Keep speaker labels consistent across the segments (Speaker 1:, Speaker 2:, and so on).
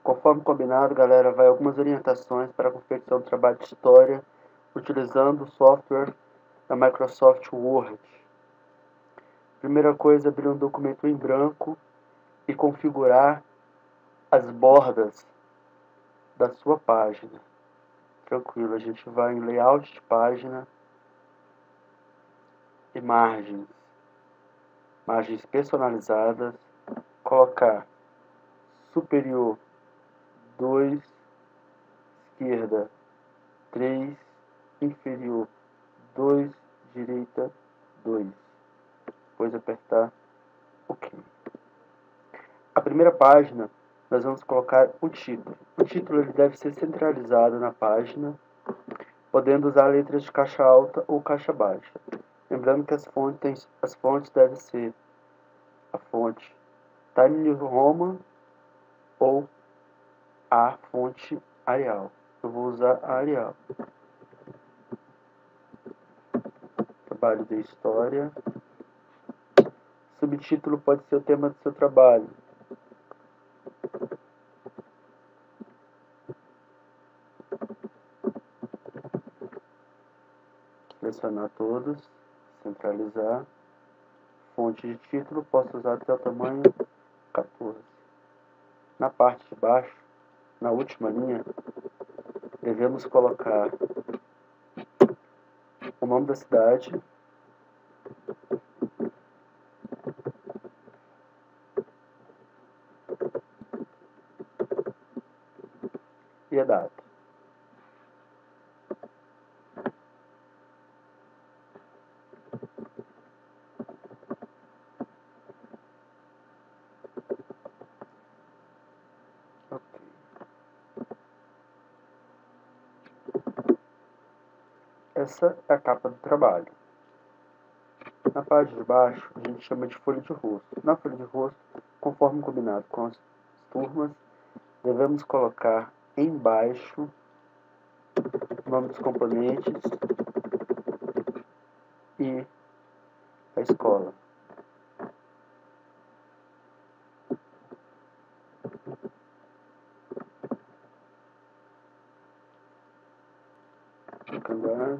Speaker 1: Conforme combinado, galera, vai algumas orientações para a confecção do trabalho de história utilizando o software da Microsoft Word. Primeira coisa, abrir um documento em branco e configurar as bordas da sua página. Tranquilo, a gente vai em layout de página e margens personalizadas, colocar superior 2, esquerda 3, inferior 2, direita 2. Depois apertar OK. A primeira página, nós vamos colocar o título. O título ele deve ser centralizado na página, podendo usar letras de caixa alta ou caixa baixa. Lembrando que as fontes devem ser a fonte Times New Roman ou a fonte Arial. Eu vou usar a Arial. Trabalho de história. Subtítulo pode ser o tema do seu trabalho. Selecionar todos, centralizar. Fonte de título, posso usar até o tamanho 14. Na parte de baixo, na última linha, devemos colocar o nome da cidade, e a data. Essa é a capa do trabalho. Na parte de baixo, a gente chama de folha de rosto. Na folha de rosto, conforme combinado com as turmas, devemos colocar embaixo o nome dos componentes e a escola. Calendário,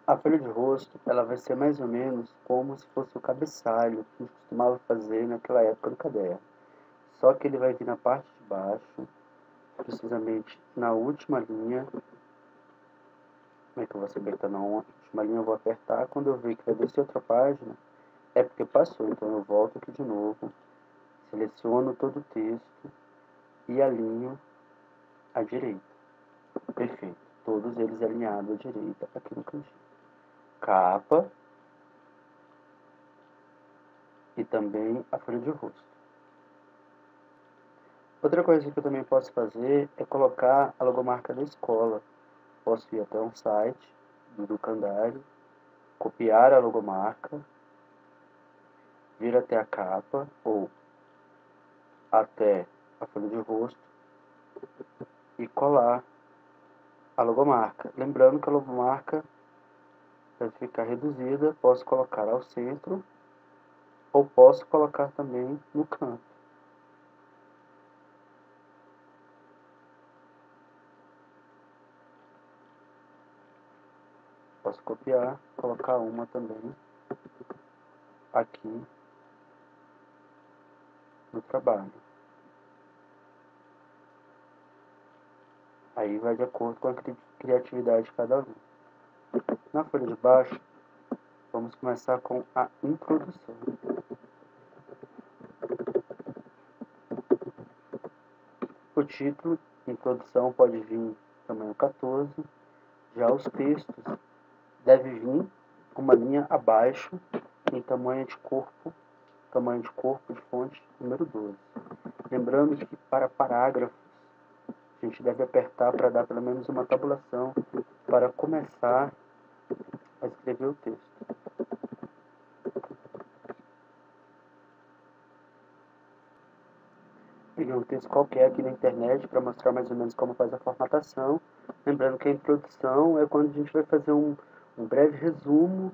Speaker 1: a folha de rosto, ela vai ser mais ou menos como se fosse o cabeçalho que a gente costumava fazer naquela época do caderno. Só que ele vai vir na parte de baixo, precisamente na última linha. Como é que eu vou saber que está na última linha? Eu vou apertar. Quando eu ver que vai descer outra página, é porque passou. Então eu volto aqui de novo, seleciono todo o texto e alinho à direita. Perfeito. Todos eles alinhados à direita aqui no cantinho. Capa e também a folha de rosto. Outra coisa que eu também posso fazer é colocar a logomarca da escola. Posso ir até um site do Ducandário, copiar a logomarca, vir até a capa ou até a folha de rosto e colar a logomarca. Lembrando que a logomarca deve ficar reduzida, posso colocar ao centro ou posso colocar também no canto. Posso copiar, colocar uma também aqui no trabalho. Aí vai de acordo com a criatividade de cada um. Na folha de baixo, vamos começar com a introdução. O título, introdução, pode vir tamanho 14. Já os textos deve vir uma linha abaixo em tamanho de corpo de fonte número 12. Lembrando que para parágrafos, a gente deve apertar para dar pelo menos uma tabulação para começar a escrever o texto. Peguei um texto qualquer aqui na internet para mostrar mais ou menos como faz a formatação. Lembrando que a introdução é quando a gente vai fazer um breve resumo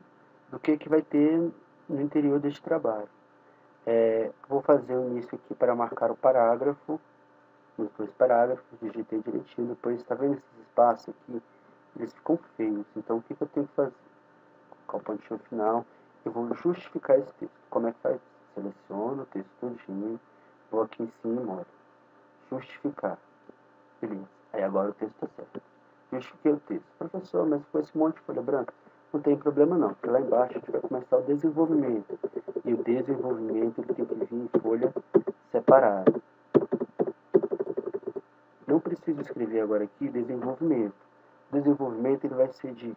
Speaker 1: do que vai ter no interior deste trabalho. Vou fazer o início aqui para marcar o parágrafo, os 2 parágrafos, digitei direitinho. Depois, está vendo esses espaços aqui? Eles ficam feios. Então, o que eu tenho que fazer? Colocar o pontinho final. Eu vou justificar esse texto. Como é que faz? Seleciono o texto todinho, vou aqui em cima e olha, justificar. Beleza. Aí agora o texto está certo. Justifiquei o texto. Professor, mas com esse monte de folha branca? Não tem problema não, porque lá embaixo a gente vai começar o desenvolvimento. E o desenvolvimento ele tem que vir em folha separada. Não preciso escrever agora aqui desenvolvimento. O desenvolvimento ele vai ser de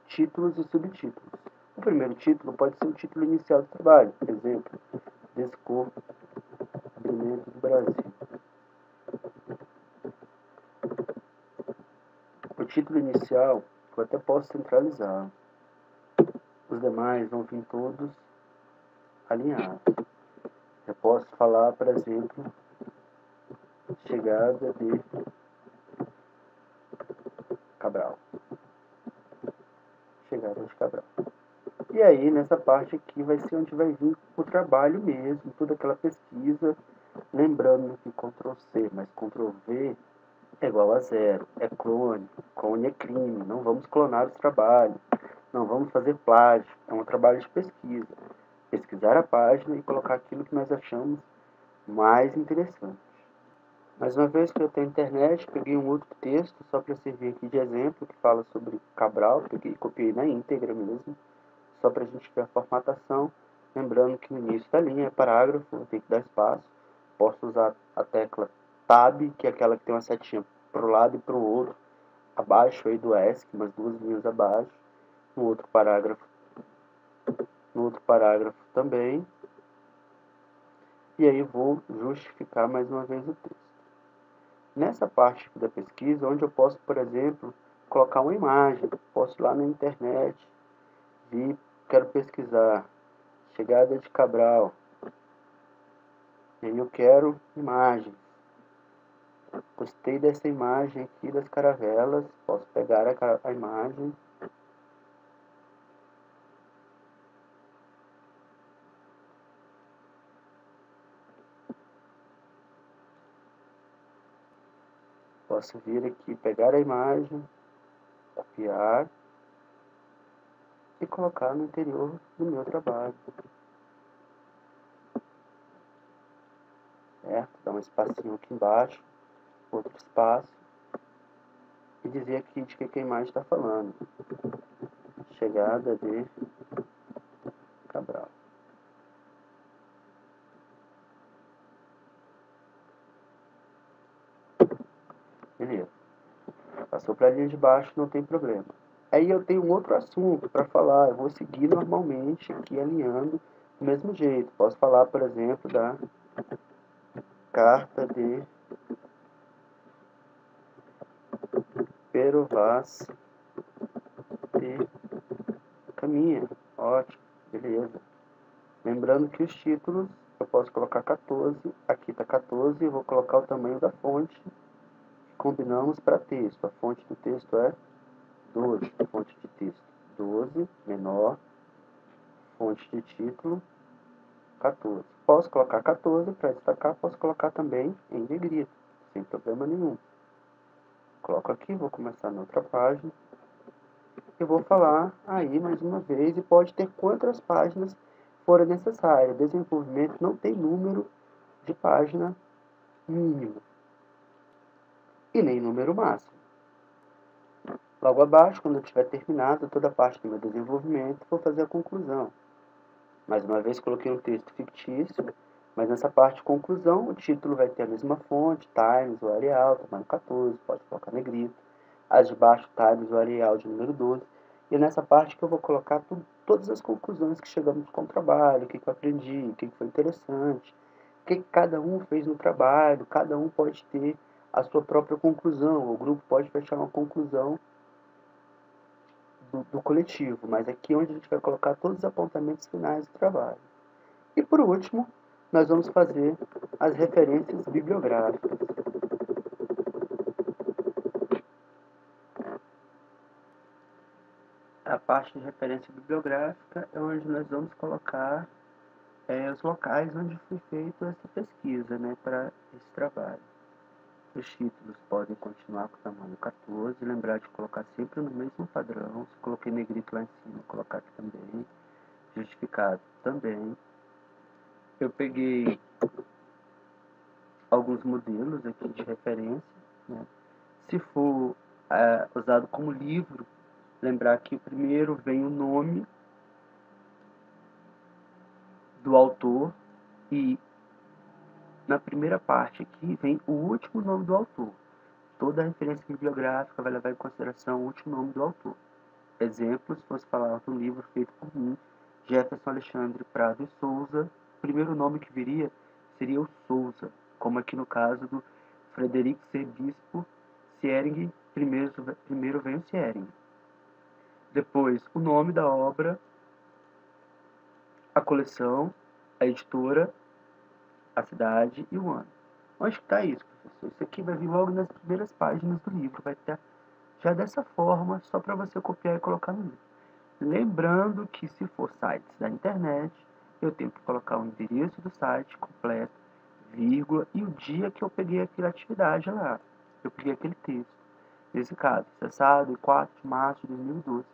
Speaker 1: títulos e subtítulos. O primeiro título pode ser o título inicial do trabalho. Por exemplo, Descobrimento do Brasil. O título inicial eu até posso centralizar. Os demais vão vir todos alinhados. Eu posso falar, por exemplo, chegada de Cabral. Chegada de Cabral. E aí, nessa parte aqui, vai ser onde vai vir o trabalho mesmo, toda aquela pesquisa. Lembrando que Ctrl+C mais Ctrl+V é igual a 0. É clone. Clone é crime. Não vamos clonar os trabalhos. Não vamos fazer plágio. É um trabalho de pesquisa. Pesquisar a página e colocar aquilo que nós achamos mais interessante. Mais uma vez que eu tenho internet, peguei um outro texto só para servir aqui de exemplo, que fala sobre Cabral, peguei e copiei na íntegra mesmo, só para a gente ver a formatação. Lembrando que no início da linha é parágrafo, eu tenho que dar espaço. Posso usar a tecla Tab, que é aquela que tem uma setinha para o lado e para o outro, abaixo aí do ESC, umas 2 linhas abaixo. No outro parágrafo também. E aí vou justificar mais uma vez o texto. Nessa parte da pesquisa, onde eu posso, por exemplo, colocar uma imagem, posso ir lá na internet, quero pesquisar chegada de Cabral, e aí eu quero imagem. Gostei dessa imagem aqui das caravelas, posso pegar a imagem, posso vir aqui, pegar a imagem, copiar e colocar no interior do meu trabalho. Certo? Dá um espacinho aqui embaixo, outro espaço, e dizer aqui de que a imagem está falando. Chegada de Cabral. Beleza. Passou para a linha de baixo, não tem problema. Aí eu tenho um outro assunto para falar. Eu vou seguir normalmente aqui alinhando do mesmo jeito. Posso falar, por exemplo, da carta de Pero Vaz de Caminha. Ótimo, beleza. Lembrando que os títulos eu posso colocar 14. Aqui está 14. Eu vou colocar o tamanho da fonte que combinamos para texto. A fonte do texto é 12. Fonte de texto 12, menor. Fonte de título 14. Posso colocar 14 para destacar, posso colocar também em negrito, sem problema nenhum. Coloco aqui, vou começar na outra página. Eu vou falar aí mais uma vez, e pode ter quantas páginas forem necessárias. Desenvolvimento não tem número de página mínimo e nem número máximo. Logo abaixo, quando eu tiver terminado toda a parte do meu desenvolvimento, vou fazer a conclusão. Mais uma vez, coloquei um texto fictício, mas nessa parte de conclusão, o título vai ter a mesma fonte, Times, o Arial, tamanho 14, pode colocar negrito. As de baixo, Times, o Arial, de número 12. E nessa parte que eu vou colocar todas as conclusões que chegamos com o trabalho, o que eu aprendi, o que foi interessante, o que cada um fez no trabalho, cada um pode ter a sua própria conclusão, o grupo pode fechar uma conclusão do coletivo, mas aqui é onde a gente vai colocar todos os apontamentos finais do trabalho. E por último, nós vamos fazer as referências bibliográficas. A parte de referência bibliográfica é onde nós vamos colocar os locais onde foi feita essa pesquisa, né, para esse trabalho. Os títulos podem continuar com o tamanho 14, lembrar de colocar sempre no mesmo padrão. Se coloquei negrito lá em cima, colocar aqui também. Justificado também. Eu peguei alguns modelos aqui de referência, né? Se for usado como livro, lembrar que primeiro vem o nome do autor e na primeira parte aqui vem o último nome do autor. Toda referência bibliográfica vai levar em consideração o último nome do autor. Exemplo, se fosse falar de um livro feito por mim, Jefferson Alexandre Prado e Souza, o primeiro nome que viria seria o Souza, como aqui no caso do Frederico C. Bispo Siering, primeiro vem o Siering. Depois, o nome da obra, a coleção, a editora, a cidade e o ano. Onde está isso, professor? Isso aqui vai vir logo nas primeiras páginas do livro, vai estar já dessa forma, só para você copiar e colocar no livro. Lembrando que se for sites da internet, eu tenho que colocar o endereço do site completo, vírgula, e o dia que eu peguei aquela atividade lá. Eu peguei aquele texto. Nesse caso, acessado em 4 de março de 2012.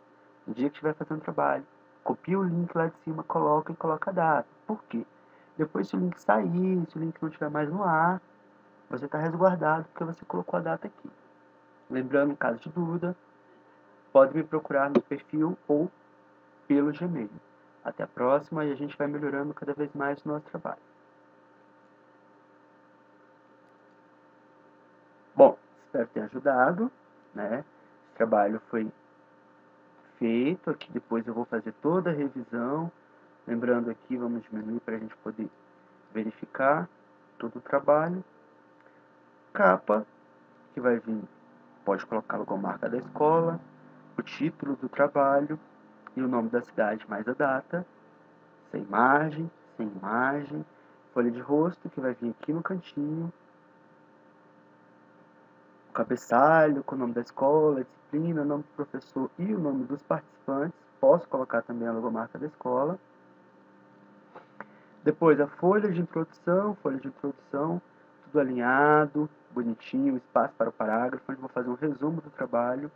Speaker 1: No dia que estiver fazendo trabalho, copia o link lá de cima, coloca a data. Por quê? Depois, se o link sair, se o link não estiver mais no ar, você está resguardado porque você colocou a data aqui. Lembrando, em caso de dúvida, pode me procurar no perfil ou pelo Gmail. Até a próxima e a gente vai melhorando cada vez mais o nosso trabalho. Bom, espero ter ajudado, né? Esse trabalho foi feito, aqui depois eu vou fazer toda a revisão. Lembrando aqui, vamos diminuir para a gente poder verificar todo o trabalho. Capa, que vai vir, pode colocar a logomarca da escola, o título do trabalho e o nome da cidade mais a data, sem imagem, folha de rosto, que vai vir aqui no cantinho, o cabeçalho com o nome da escola, a disciplina, o nome do professor e o nome dos participantes. Posso colocar também a logomarca da escola. Depois a folha de introdução, tudo alinhado, bonitinho, espaço para o parágrafo, onde vou fazer um resumo do trabalho.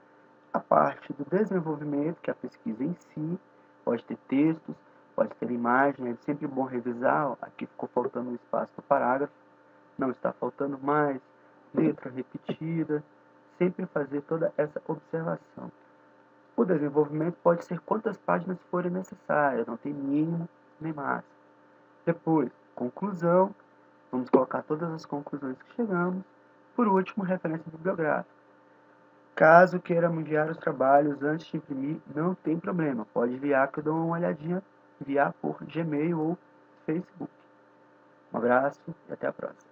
Speaker 1: A parte do desenvolvimento, que é a pesquisa em si, pode ter textos, pode ter imagem, é sempre bom revisar. Ó, aqui ficou faltando um espaço do parágrafo, não está faltando mais, letra repetida, sempre fazer toda essa observação. O desenvolvimento pode ser quantas páginas forem necessárias, não tem mínimo nem máximo. Depois, conclusão, vamos colocar todas as conclusões que chegamos. Por último, referência bibliográfica. Caso queira enviar os trabalhos antes de imprimir, não tem problema, pode enviar que eu dou uma olhadinha, enviar por Gmail ou Facebook. Um abraço e até a próxima.